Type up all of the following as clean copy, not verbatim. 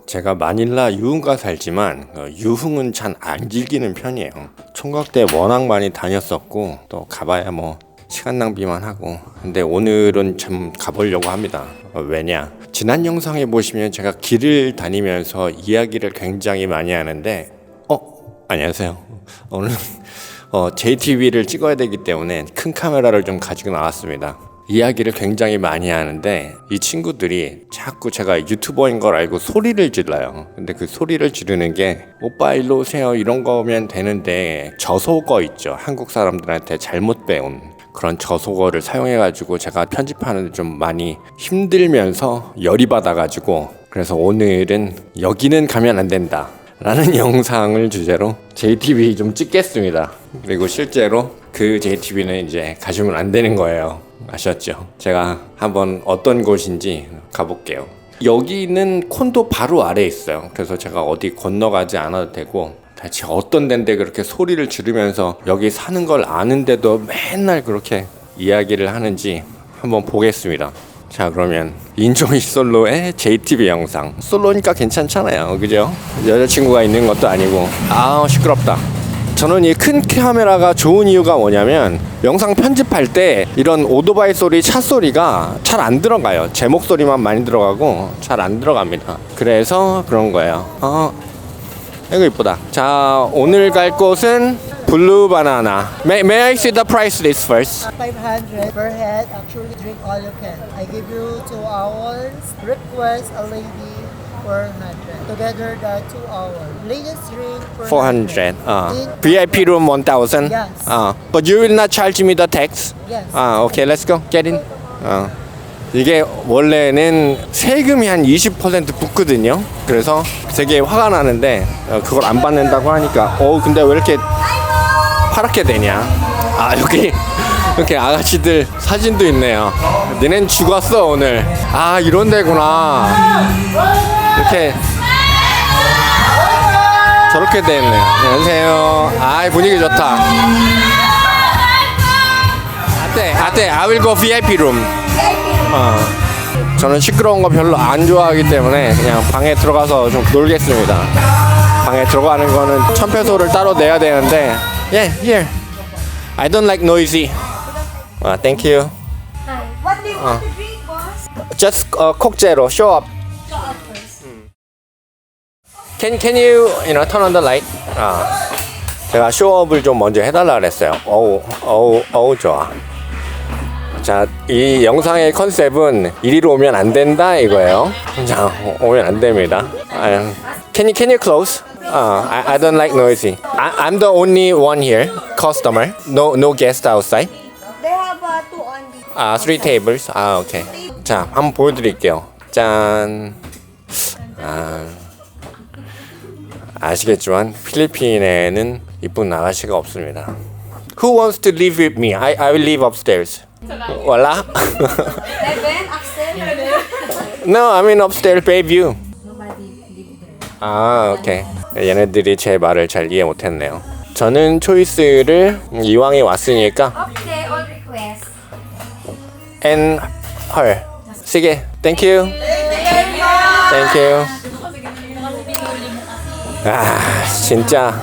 제가 마닐라 유흥가 살지만 유흥은 잘 안 즐기는 편이에요. 총각 때 워낙 많이 다녔었고 또 가봐야 뭐 시간 낭비만 하고, 근데 오늘은 참 가보려고 합니다. 왜냐, 지난 영상에 보시면 제가 길을 다니면서 이야기를 굉장히 많이 하는데 안녕하세요. 오늘 JTB를 찍어야 되기 때문에 큰 카메라를 좀 가지고 나왔습니다. 이야기를 굉장히 많이 하는데 이 친구들이 자꾸 제가 유튜버인 걸 알고 소리를 질러요. 근데 그 소리를 지르는 게 오빠 일로 오세요 이런 거면 되는데 저속어 있죠. 한국 사람들한테 잘못 배운 그런 저속어를 사용해가지고 제가 편집하는데 좀 많이 힘들면서 열이 받아가지고, 그래서 오늘은 여기는 가면 안 된다 라는 영상을 주제로 JTB 좀 찍겠습니다. 그리고 실제로 그 JTB는 이제 가시면 안 되는 거예요. 아셨죠? 제가 한번 어떤 곳인지 가볼게요. 여기는 콘도 바로 아래에 있어요. 그래서 제가 어디 건너가지 않아도 되고, 대체 어떤 데인데 그렇게 소리를 지르면서 여기 사는 걸 아는데도 맨날 그렇게 이야기를 하는지 한번 보겠습니다. 자, 그러면 인조이 솔로의 JTB 영상. 솔로니까 괜찮잖아요, 그죠? 여자친구가 있는 것도 아니고. 시끄럽다. 저는 이 큰 카메라가 좋은 이유가 뭐냐면 영상 편집할 때 이런 오토바이 소리, 차 소리가 잘 안 들어가요. 제 목소리만 많이 들어가고 잘 안 들어갑니다. 그래서 그런 거예요. 이거 이쁘다. 자, 오늘 갈 곳은 블루 바나나. May I see the price list first? 500 per head. Actually, drink all you can. I give you 2 hours. Request a lady 400. Together, the 2 hours. Ladies drink 400. VIP room 1000. Yes. But you will not charge me the tax. Yes. Okay, let's go. Get in. 이게 원래는 세금이 한 20% 붙거든요. 그래서 되게 화가 나는데 그걸 안 받는다고 하니까 근데 왜 이렇게 파랗게 되냐. 여기 이렇게 아가씨들 사진도 있네요. 너넨 죽었어 오늘. 이런 데구나. 이렇게 저렇게 돼 있네. 안녕하세요. 분위기 좋다. 아떼 I will go VIP room. 저는 시끄러운 거 별로 안 좋아하기 때문에 그냥 방에 들어가서 좀 놀겠습니다. 방에 들어가는 거는 1000페소를 따로 내야 되는데. Here. I don't like noisy. Thank you. Hi. What do you want to drink, boss? Just Coke Zero. Show up. Show up first. Can you turn on the light? 제가 쇼업을 좀 먼저 해달라 그랬어요. 좋아. 자, 이 영상의 컨셉은 이리로 오면 안 된다 이거예요. 자, 오면 안 됩니다. Can you close? I don't like noisy. I'm the only one here, customer. No guest outside. They have 2 on the 3 tables. Okay. 자, 한번 보여드릴게요. 짠. 아시겠지만 필리핀에는 이쁜 아가씨가 없습니다. Who wants to live with me? I will live upstairs. Wala? Eleven upstairs. No, I mean upstairs Bayview. Nobody live there. 오케이. 얘네들이 제 말을 잘 이해 못했네요. 저는 초이스를 이왕에 왔으니까 Okay, all requests. and her. sige, thank you. Thank you. 진짜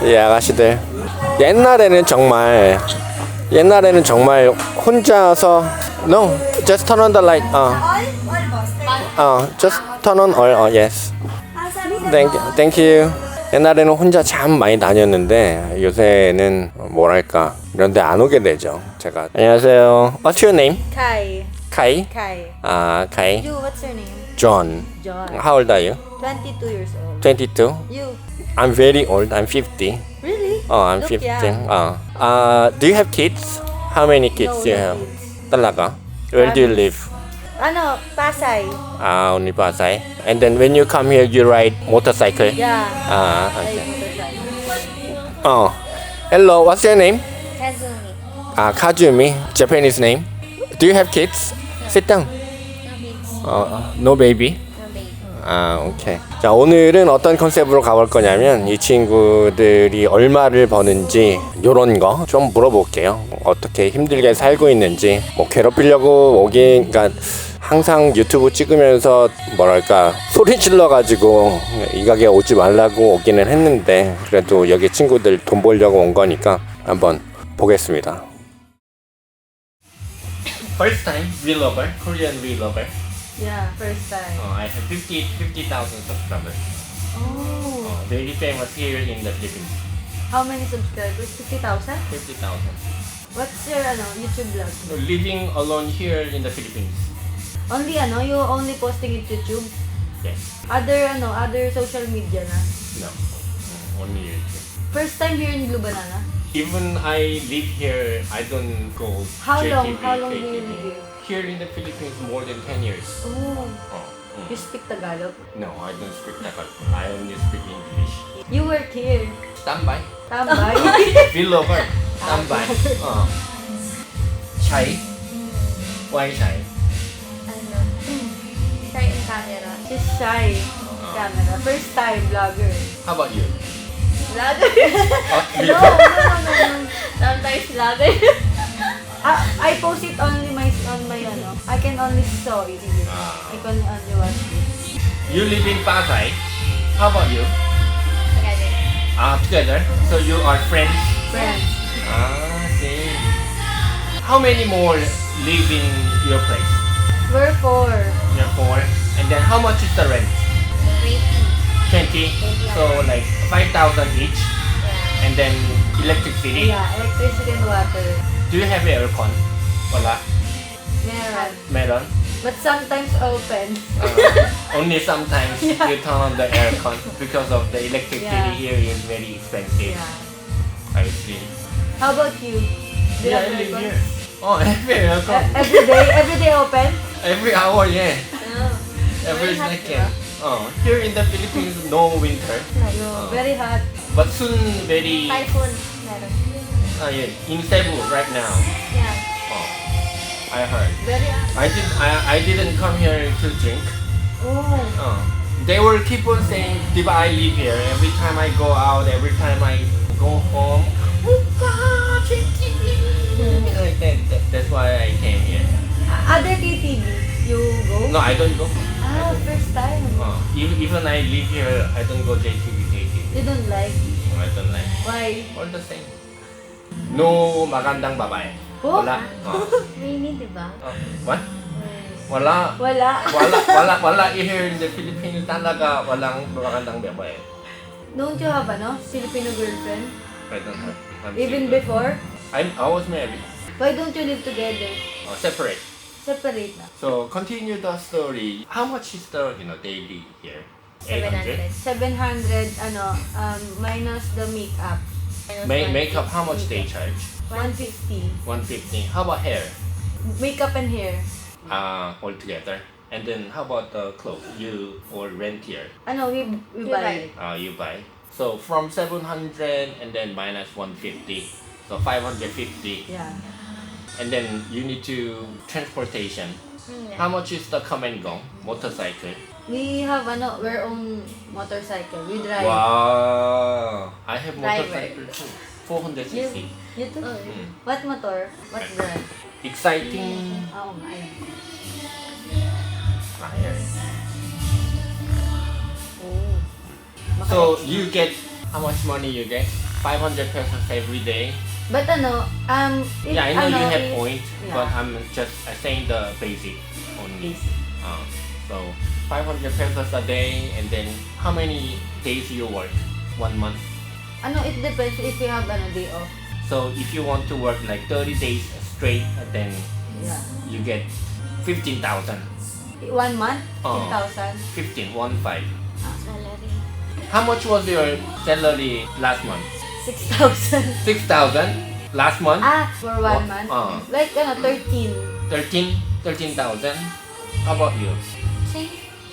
이 아가씨들 옛날에는 정말 혼자서 No, just turn on the light. Just turn on all. Yes. Thank you. 옛날에는 혼자 참 많이 다녔는데 요새는 뭐랄까 이런 데 안 오게 되죠. 제가 안녕하세요. What's your name? Kai. Kai? Kai. Kai. You, what's your name? John. John. How old are you? 22 years old. 22? You. I'm very old. I'm 50. Really? I'm Look 50. young. Do you have kids? How many kids do you have? Talaga? Where do you live? Pasay. Only Pasay. And then when you come here, you ride motorcycle? Yeah. Okay. Hello, what's your name? Kazumi. Kazumi, Japanese name. Do you have kids? Sit down. No baby? 오케이. 자, 오늘은 어떤 컨셉으로 가볼 거냐면 이 친구들이 얼마를 버는지 요런 거 좀 물어볼게요. 어떻게 힘들게 살고 있는지, 뭐 괴롭히려고 오긴, 그러니까 항상 유튜브 찍으면서 뭐랄까 소리 질러가지고 이 가게 오지 말라고 오기는 했는데 그래도 여기 친구들 돈 벌려고 온 거니까 한번 보겠습니다. First time vlogger, Korean vlogger. Yeah, first time. I have 50,000 subscribers. Oh. Very famous here in the Philippines. How many subscribers? 50,000? 50,000. What's your YouTube vlog? Living alone here in the Philippines. Only you only posting it YouTube? Yes. Other social media na? No. Only YouTube. First time here in Blue Banana? Even I live here, I don't go How long? JTV, How long do you KTV. live here? Here in the Philippines, more than 10 years. Oh. Oh. You speak Tagalog? No, I don't speak Tagalog. I only speak English. You work here? Standby. Tambay? Vlogger. Standby. Shy. Why shy? Shy in camera. She's shy in camera. First time vlogger. How about you? Vlogger? Oh, No. Sometimes vlogger. I post it only on my I can only saw it. I can only watch it. You live in Pasay. How about you? Together. So you are friends? Friends. See. How many more live in your place? We're four. You're 4. And then how much is the rent? 20. So like 5,000 each. And then electricity. Yeah, electricity and water. Do you have aircon? Wala. Meron. Meron? But sometimes open. Only sometimes you turn on the aircon because of the electricity Yeah. here is very expensive. Yeah. I see. How about you? Do you have I live aircon? here. Oh, every aircon. Every day open? Every hour, yeah. No. Every Very hot, second. Here in the Philippines, no winter. No, very hot. But soon, very... Typhoon. Meron. yeah, in Cebu right now. Yeah. I heard. Very hot. I didn't come here to drink. Oh. They will keep on saying, "Diba I live here? Every time I go out, every time I go home, like that. That's why I came here. Other KTV, you go? No, I don't go. First time. Even I live here, I don't go JTV, KTV. You don't like? I don't like. Why? All the same. No magandang babae. Oh? Wala. Really, diba? What? Wala. Wala here in the Philippines talaga walang magandang babae. Don't you have Filipino girlfriend? I don't have. Even before? I was married. Why don't you live together? Separate. Separate na. So continue the story. How much is the daily here? 700, minus the makeup. Makeup. How much they charge? 150. 150. How about hair? Makeup and hair. All together. And then how about the clothes? You or rent here? We buy it. You buy. So from 700 and then minus 150. So 550. Yeah. And then you need to transportation. How much is the come and go motorcycle? We have our own motorcycle. We drive. Wow. I have Driver. motorcycle too. 460. You too? What motor? What brand? Exciting. Ayun. Fire. Oh. So you get how much money you get? 500 pesos every day. But if, Yeah, I know you have if- points, yeah. but I'm just saying the basic only. Basic. So 500 pesos a day, and then how many days you work? 1 month. It depends if you have day off. So if you want to work like 30 days straight, then Yeah. you get 15,000. 1 month? Oh. 10,000. 15,000. Salary. How much was your salary last month? 6,000. 6,000 last month. For 1 month? Like 13. 13,000. How about you?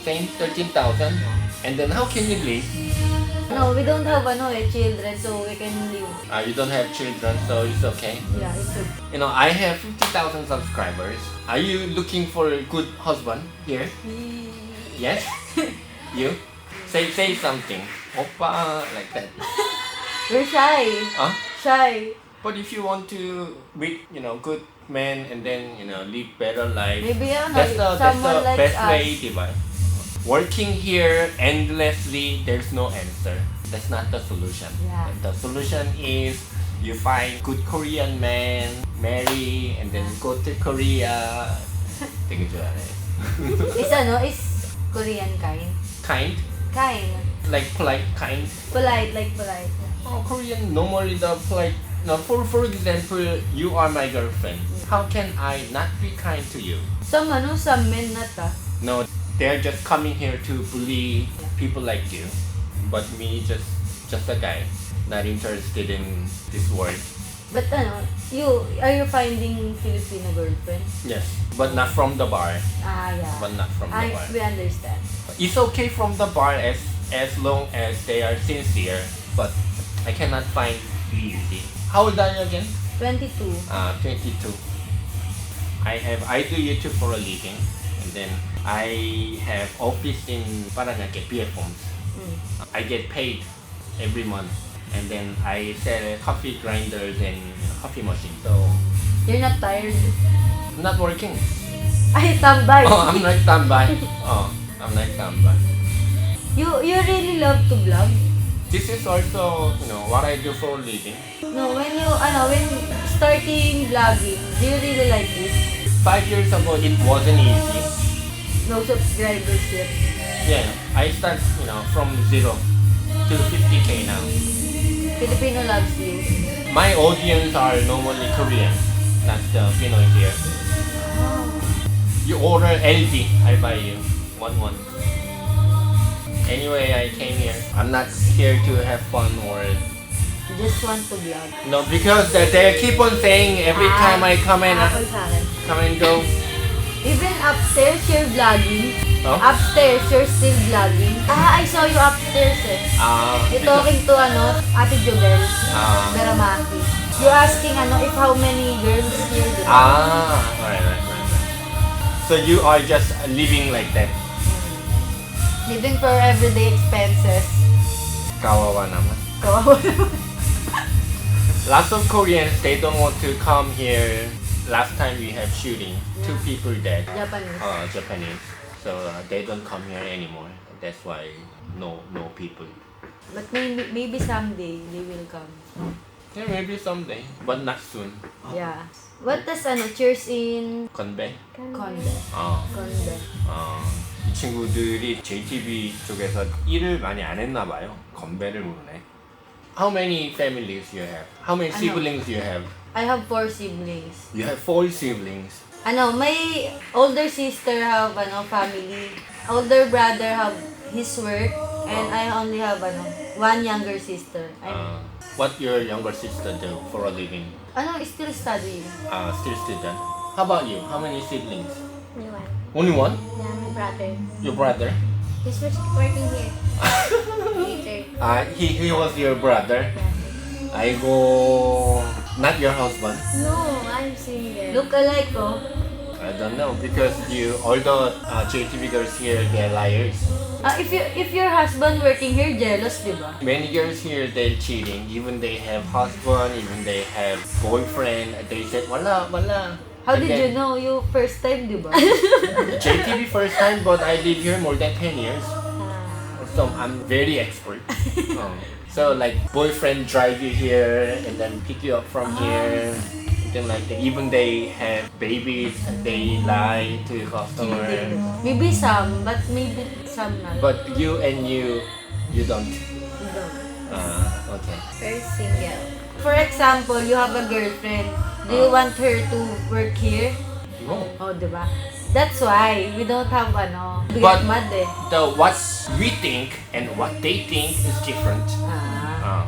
Same 13,000. And then how can you live? No, we don't have children, so we can live. You don't have children, so it's okay. Yeah, it's okay. I have 50,000 subscribers. Are you looking for a good husband here? Yes? You? Say something. Oppa, like that. We're shy. Huh? Shy. But if you want to meet, good man and then live better life. Maybe That's the someone like best us. way, diba? Working here endlessly, there's no answer. That's not the solution. Yeah. The solution is you find good Korean man, marry, and then go to Korea. 되게 좋아해. Is Korean kind. Kind, Kind. like polite kind. Polite, like polite. Oh, Korean normally the polite. No, for example, you are my girlfriend. How can I not be kind to you? Some men not No, they're just coming here to bully people like you. But me, just a guy, not interested in this world. But are you finding Filipino girlfriend? Yes, but not from the bar. Yeah. But not from the bar. We understand. It's okay from the bar as long as they are sincere. But I cannot find easy. How old are you again? 22. 22. I do YouTube for a living, and then I have office in Paranaque, beer farms. I get paid every month, and then I sell coffee grinders and coffee machines. So You're not tired? I'm not working. Ay, tambay. Oh, I'm not standby. I'm not standby. You really love to vlog? This is also what I do for a living. No, when starting vlogging, do you really like this? 5 years ago, it wasn't easy. No subscribers yet. Yeah, I start from 0 to 50K now. Filipino loves you. My audience are normally Korean, not the Pinoy here. You order LG, I buy you one. Anyway, I came here. I'm not here to have fun or You just want to vlog. no, because they keep on saying every time I come and go. Even upstairs, you're vlogging. Oh? Upstairs, you're still vlogging. I saw you upstairs eh. You're talking to Ate Jobel, Beramaki. You're asking if how many girls here. Diba? Right. So you are just living like that. Living for everyday expenses. Kawawa naman. Kawawa naman. Lots of Koreans, they don't want to come here. Last time we have shooting, 2 people dead. Japanese. Japanese. So they don't come here anymore. That's why no people. But maybe someday they will come. Yeah, maybe someday, but not soon. Yeah. What does cheers in 건배. Conde? Conde. 이 친구들이 JTB 쪽에서 일을 많이 안 했나 봐요. 건배를 모르네. How many families you have? How many siblings you have? I have 4 siblings. You have 4 siblings. My older sister have family. Older brother have his work, and I only have 1 younger sister. What your younger sister do for a living? Still studying. Still student. How about you? How many siblings? Only one. Only one? Yeah, my brother. Your brother? He's working here. Later. He was your brother. 아이고, not your husband. No, I'm single. Look alike, oh. I don't know because all the JTB girls here, they're liars. If your husband working here, jealous, diba? Many girls here, they're cheating. Even they have husband, even they have boyfriend. They said, wala. How did you know? You first time, diba? JTB first time, but I live here more than 10 years. So I'm very expert. So like boyfriend drive you here and then pick you up from here. Something like that. Even they have babies, they lie to customer. Maybe some, but maybe some not. But you don't. You don't. Okay. Very single. For example, you have a girlfriend. Do you want her to work here? No. Oh, diba? That's why we don't have But mad eh. what we think and what they think is different.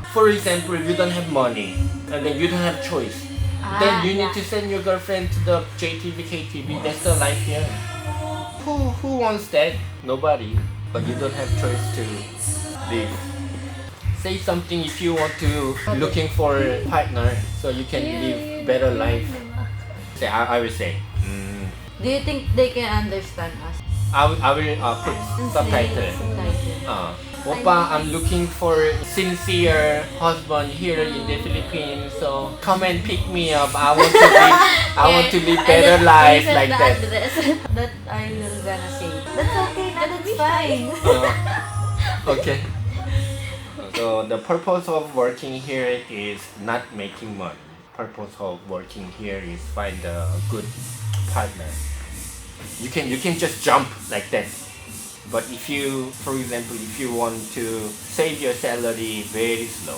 For example, if you don't have money and then you don't have choice, then you need to send your girlfriend to the JTB, KTB. That's the life here. Who wants that? Nobody. But you don't have choice to live. Say something if you want to looking for a partner so you can live better life. Say I will say. Do you think they can understand us? I will put subtitle. Subtitle. Oppa, I'm looking for sincere husband here in the Philippines. So come and pick me up. I want to live better life like that. That I will gonna say. That's okay, that's fine. Okay. So the purpose of working here is not making money. Purpose of working here is find a good partner. You can just jump like that. But if you, for example, if you want to save your salary very slow,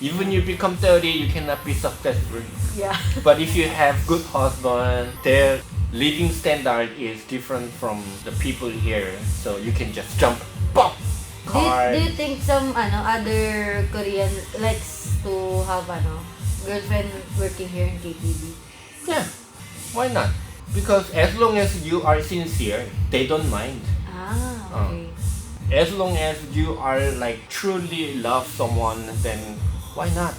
even you become 30, you cannot be successful. Yeah. But if you have good husband, their living standard is different from the people here, so you can just jump, pop. Do you think some other Korean likes to have girlfriend working here in KTV? Yeah, why not? Because as long as you are sincere, they don't mind. Okay. As long as you are like truly love someone, then why not?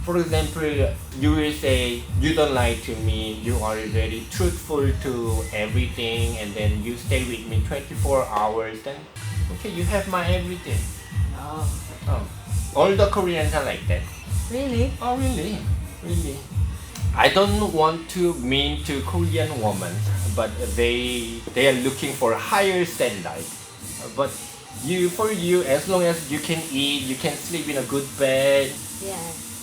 For example, you will say you don't lie to me, you are very truthful to everything, and then you stay with me 24 hours, then okay, you have my everything. Oh. All the Koreans are like that. Really? Oh, really? Really? I don't want to mean to Korean women, but they are looking for higher standard. But for you, as long as you can eat, you can sleep in a good bed, Yeah,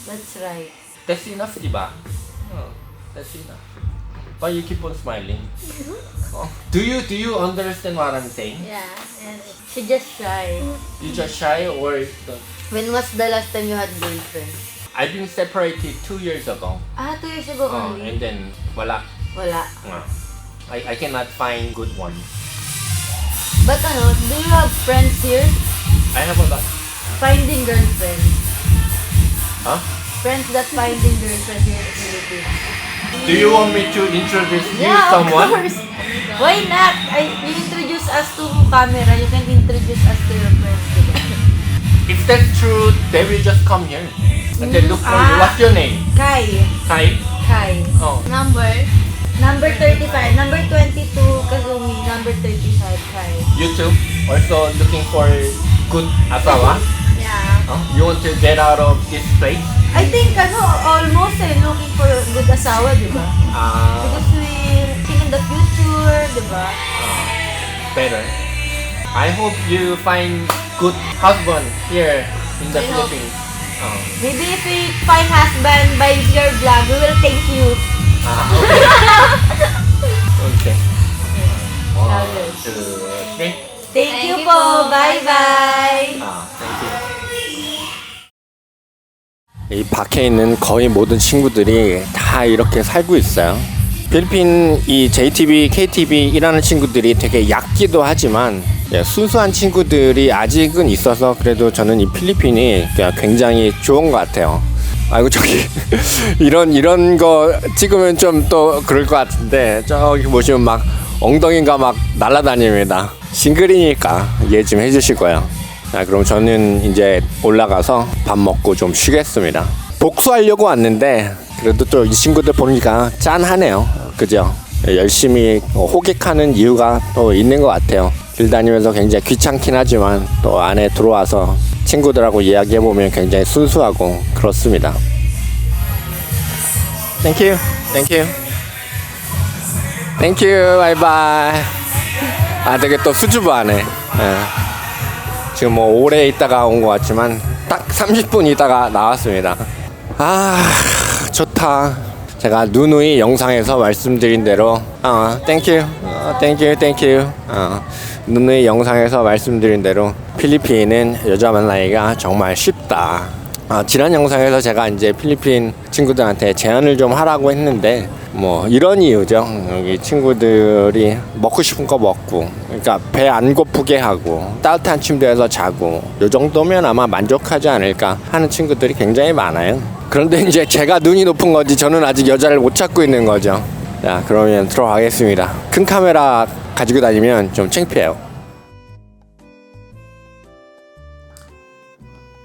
that's right. that's enough, diba? Oh, that's enough. Why you keep on smiling? Oh. Do you understand what I'm saying? Yeah. And She just shy. You just shy or When was the last time you had girlfriend? I've been separated 2 years ago. 2 years ago only? And then wala. Wala. I cannot find good one. But do you have friends here? I have a lot. Finding girlfriend. Huh? Friends that finding girlfriend here in the Philippines. Do you want me to introduce you Yeah, someone? of course. Why not? You introduce us to camera. You can introduce us to your friends. Diba? If that's true, they will just come here. And they look for you. What's your name? Kai. Kai? Oh. Number 35. Number 22, Kazumi. Number 35, Kai. You too? Also looking for good asawa? yeah. You want to get out of this place? I think, almost looking for good asawa, di ba? Because we think in the future, di ba? Better. I hope you find good husband here in the Philippines. Maybe if we find husband by your vlog, we will thank you. Okay. One, Okay. 2, 3. Thank you po. Bye-bye. Thank you. 이 밖에 있는 거의 모든 친구들이 다 이렇게 살고 있어요. 필리핀 이 JTB, KTV 일하는 친구들이 되게 얕기도 하지만 순수한 친구들이 아직은 있어서 그래도 저는 이 필리핀이 굉장히 좋은 것 같아요. 아이고 저기 이런 거 찍으면 좀 또 그럴 것 같은데 저기 보시면 막 엉덩이가 막 날아다닙니다. 싱글이니까 이해 좀 해주시고요. 그럼 저는 이제 올라가서 밥 먹고 좀 쉬겠습니다. 복수하려고 왔는데 그래도 또 이 친구들 보니까 짠하네요. 그죠? 열심히 호객하는 이유가 또 있는 것 같아요. 길 다니면서 굉장히 귀찮긴 하지만 또 안에 들어와서 친구들하고 이야기해보면 굉장히 순수하고 그렇습니다. Thank you. Thank you. Thank you. Bye bye. 되게 또 수줍어하네. 지금 뭐 오래 있다가 온 것 같지만 딱 30분 있다가 나왔습니다. 좋다. 제가 누누이 영상에서 말씀드린 대로 땡큐 누누이 영상에서 말씀드린 대로 필리핀은 여자 만나기가 정말 쉽다. 지난 영상에서 제가 이제 필리핀 친구들한테 제안을 좀 하라고 했는데 뭐 이런 이유죠. 여기 친구들이 먹고 싶은 거 먹고, 그러니까 배 안 고프게 하고 따뜻한 침대에서 자고 요 정도면 아마 만족하지 않을까 하는 친구들이 굉장히 많아요. 그런데 이제 제가 눈이 높은 거지 저는 아직 여자를 못 찾고 있는 거죠. 자, 그러면 들어가겠습니다. 큰 카메라 가지고 다니면 좀 창피해요.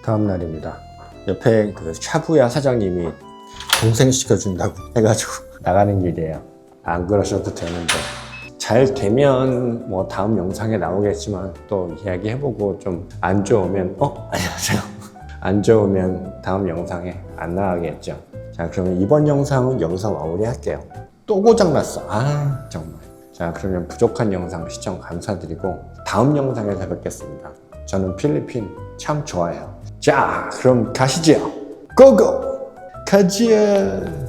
다음 날입니다. 옆에 그 샤브야 사장님이 동생 시켜준다고 해가지고 나가는 길이에요. 안 그러셔도 되는데 잘 되면 뭐 다음 영상에 나오겠지만 또 이야기해보고 좀 안 좋으면 안녕하세요. 안 좋으면 다음 영상에 안 나가겠죠. 자, 그러면 이번 영상은 여기서 마무리할게요. 또 고장났어. 정말. 자, 그러면 부족한 영상 시청 감사드리고 다음 영상에서 뵙겠습니다. 저는 필리핀 참 좋아해요. 자, 그럼 가시죠. 고고! 가지야!